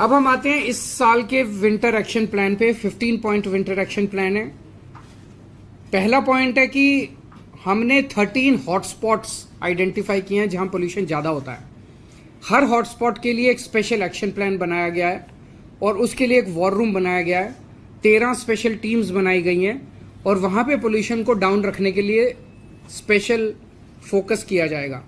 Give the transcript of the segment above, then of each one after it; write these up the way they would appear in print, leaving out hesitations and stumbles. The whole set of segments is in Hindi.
अब हम आते हैं इस साल के विंटर एक्शन प्लान पे। 15 पॉइंट विंटर एक्शन प्लान है। पहला पॉइंट है कि हमने 13 हॉटस्पॉट्स आइडेंटिफाई किए हैं जहां पोल्यूशन ज़्यादा होता है। हर हॉटस्पॉट के लिए एक स्पेशल एक्शन प्लान बनाया गया है और उसके लिए एक वॉर रूम बनाया गया है। 13 स्पेशल टीम्स बनाई गई हैं और वहां पे पोल्यूशन को डाउन रखने के लिए स्पेशल फोकस किया जाएगा।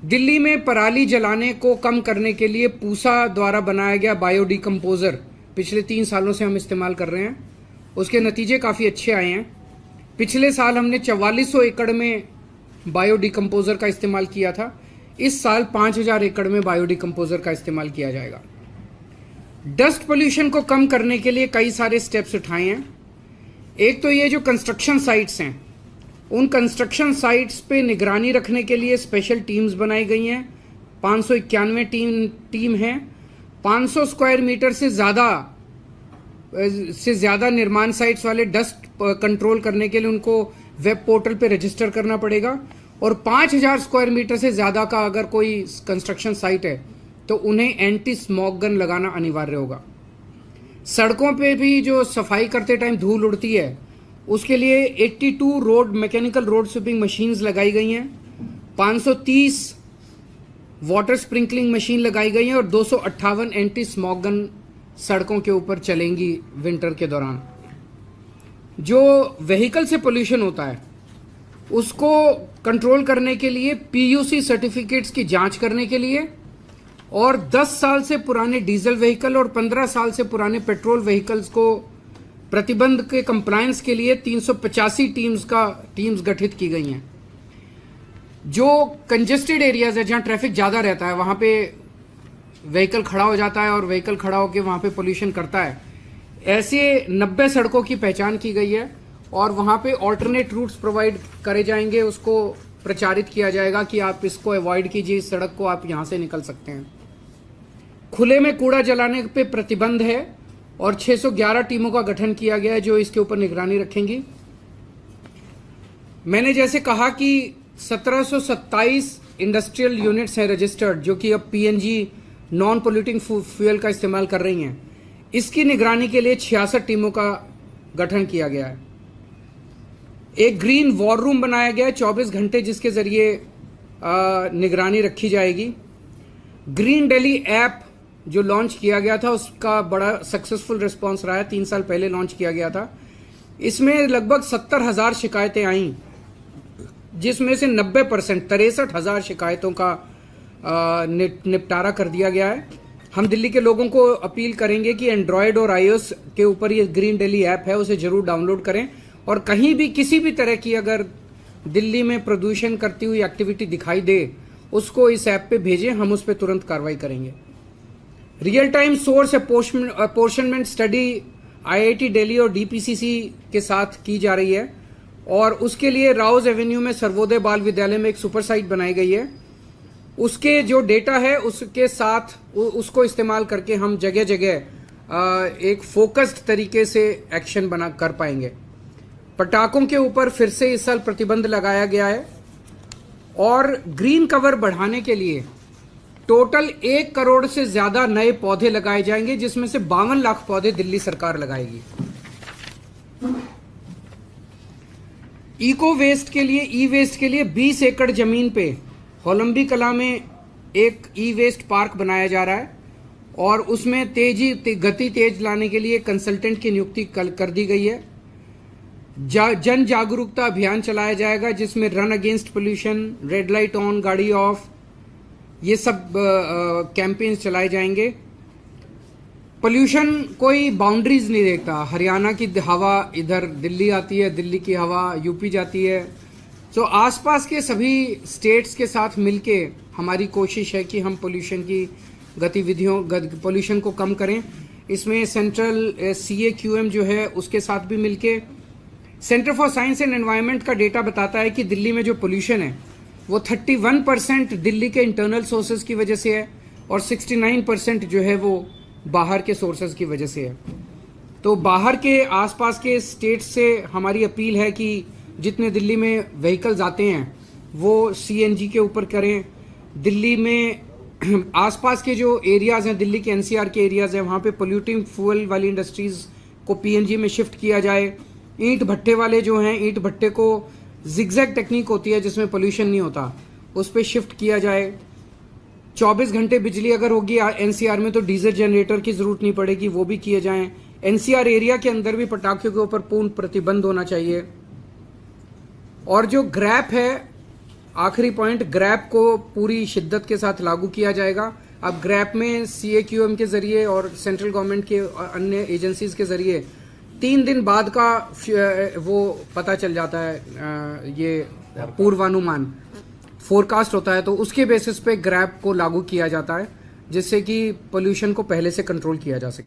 दिल्ली में पराली जलाने को कम करने के लिए पूसा द्वारा बनाया गया बायोडिकम्पोजर पिछले 3 सालों से हम इस्तेमाल कर रहे हैं। उसके नतीजे काफ़ी अच्छे आए हैं। पिछले साल हमने 4400 एकड़ में बायोडिकम्पोजर का इस्तेमाल किया था। इस साल 5000 एकड़ में बायोडिकम्पोजर का इस्तेमाल किया जाएगा। डस्ट पोल्यूशन को कम करने के लिए कई सारे स्टेप्स उठाए हैं। एक तो ये जो कंस्ट्रक्शन साइट्स हैं, उन कंस्ट्रक्शन साइट्स पे निगरानी रखने के लिए स्पेशल टीम्स बनाई गई हैं। 591 टीम है। 500 स्क्वायर मीटर से ज़्यादा निर्माण साइट्स वाले डस्ट कंट्रोल करने के लिए उनको वेब पोर्टल पे रजिस्टर करना पड़ेगा और 5000 स्क्वायर मीटर से ज़्यादा का अगर कोई कंस्ट्रक्शन साइट है तो उन्हें एंटी स्मॉग गन लगाना अनिवार्य होगा। सड़कों पे भी जो सफाई करते टाइम धूल उड़ती है उसके लिए 82 मैकेनिकल रोड स्वीपिंग मशीन्स लगाई गई हैं। 530 वाटर स्प्रिंकलिंग मशीन लगाई गई हैं और 258 एंटी स्मॉग गन सड़कों के ऊपर चलेंगी विंटर के दौरान। जो व्हीकल से पोल्यूशन होता है उसको कंट्रोल करने के लिए पीयूसी सर्टिफिकेट्स की जांच करने के लिए और 10 साल से पुराने डीजल व्हीकल और 15 साल से पुराने पेट्रोल व्हीकल्स को प्रतिबंध के कंप्लायंस के लिए 385 टीम्स गठित की गई हैं। जो कंजेस्टेड एरियाज है जहां ट्रैफिक ज़्यादा रहता है वहां पे व्हीकल खड़ा हो जाता है और व्हीकल खड़ा होकर वहां पे पोल्यूशन करता है, ऐसे 90 सड़कों की पहचान की गई है और वहां पे ऑल्टरनेट रूट्स प्रोवाइड करे जाएंगे। उसको प्रचारित किया जाएगा कि आप इसको अवॉइड कीजिए, इस सड़क को आप यहां से निकल सकते हैं। खुले में कूड़ा जलाने पे प्रतिबंध है और 611 टीमों का गठन किया गया है जो इसके ऊपर निगरानी रखेंगी। मैंने जैसे कहा कि 1727 इंडस्ट्रियल यूनिट्स हैं रजिस्टर्ड जो कि अब पीएनजी नॉन पोल्यूटिंग फ्यूल का इस्तेमाल कर रही हैं। इसकी निगरानी के लिए 66 टीमों का गठन किया गया है। एक ग्रीन वॉर रूम बनाया गया है 24 घंटे जिसके जरिए निगरानी रखी जाएगी। ग्रीन दिल्ली ऐप जो लॉन्च किया गया था उसका बड़ा सक्सेसफुल रिस्पांस रहा है। 3 साल पहले लॉन्च किया गया था। इसमें लगभग 70,000 शिकायतें आईं जिसमें से 90% 63,000 शिकायतों का निपटारा कर दिया गया है। हम दिल्ली के लोगों को अपील करेंगे कि एंड्रॉयड और iOS के ऊपर ये ग्रीन दिल्ली ऐप है उसे जरूर डाउनलोड करें और कहीं भी किसी भी तरह की अगर दिल्ली में प्रदूषण करती हुई एक्टिविटी दिखाई दे उसको इस ऐप पे भेजें, हम उस पर तुरंत कार्रवाई करेंगे। Real time source apportionment study IIT Delhi और DPCC के साथ की जा रही है और उसके लिए राउज एवेन्यू में सर्वोदय बाल विद्यालय में एक सुपर साइट बनाई गई है। उसके जो डेटा है उसके साथ उसको इस्तेमाल करके हम जगह जगह एक फोकस्ड तरीके से एक्शन बना कर पाएंगे। पटाखों के ऊपर फिर से इस साल प्रतिबंध लगाया गया है और ग्रीन कवर बढ़ाने के लिए टोटल 1 करोड़ से ज्यादा नए पौधे लगाए जाएंगे जिसमें से 52 लाख पौधे दिल्ली सरकार लगाएगी। इको वेस्ट के लिए ई वेस्ट के लिए 20 एकड़ जमीन पे होलंबी कला में एक ई वेस्ट पार्क बनाया जा रहा है और उसमें गति तेज लाने के लिए कंसल्टेंट की नियुक्ति कर दी गई है। जन जागरूकता अभियान चलाया जाएगा जिसमें run against pollution, red light on, गाड़ी ऑफ, ये सब कैंपेन्स चलाए जाएंगे। पोल्यूशन कोई बाउंड्रीज नहीं देखता। हरियाणा की हवा इधर दिल्ली आती है, दिल्ली की हवा यूपी जाती है। तो आसपास के सभी स्टेट्स के साथ मिलके हमारी कोशिश है कि हम पोल्यूशन की पोल्यूशन को कम करें। इसमें सेंट्रल CAQM जो है उसके साथ भी मिलके centre for science and environment का डेटा बताता है कि दिल्ली में जो पोल्यूशन है वो 31% दिल्ली के इंटरनल सोर्सेज की वजह से है और 69% जो है वो बाहर के सोर्सेज की वजह से है। तो बाहर के आसपास के स्टेट से हमारी अपील है कि जितने दिल्ली में व्हीकल्स आते हैं वो CNG के ऊपर करें। दिल्ली में आसपास के जो एरियाज हैं, दिल्ली के एनसीआर के एरियाज हैं, वहाँ पे पोल्यूटिंग फ्यूल वाली इंडस्ट्रीज को पीएनजी में शिफ्ट किया जाए। ईंट भट्टे वाले जो हैं, ईंट भट्टे को जिगजैग टेक्निक होती है जिसमें पोल्यूशन नहीं होता, उस पर शिफ्ट किया जाए। 24 घंटे बिजली अगर होगी एनसीआर में तो डीजल जनरेटर की जरूरत नहीं पड़ेगी, वो भी किए जाएं। एनसीआर एरिया के अंदर भी पटाखों के ऊपर पूर्ण प्रतिबंध होना चाहिए। और जो ग्रैप है, आखिरी पॉइंट, ग्रैप को पूरी शिद्दत के साथ लागू किया जाएगा। अब ग्रैप में CAQM के जरिए और सेंट्रल गवर्नमेंट के अन्य एजेंसीज के जरिए 3 दिन बाद का वो पता चल जाता है, ये पूर्वानुमान फोरकास्ट होता है, तो उसके बेसिस पे ग्रैप को लागू किया जाता है जिससे कि पोल्यूशन को पहले से कंट्रोल किया जा सके।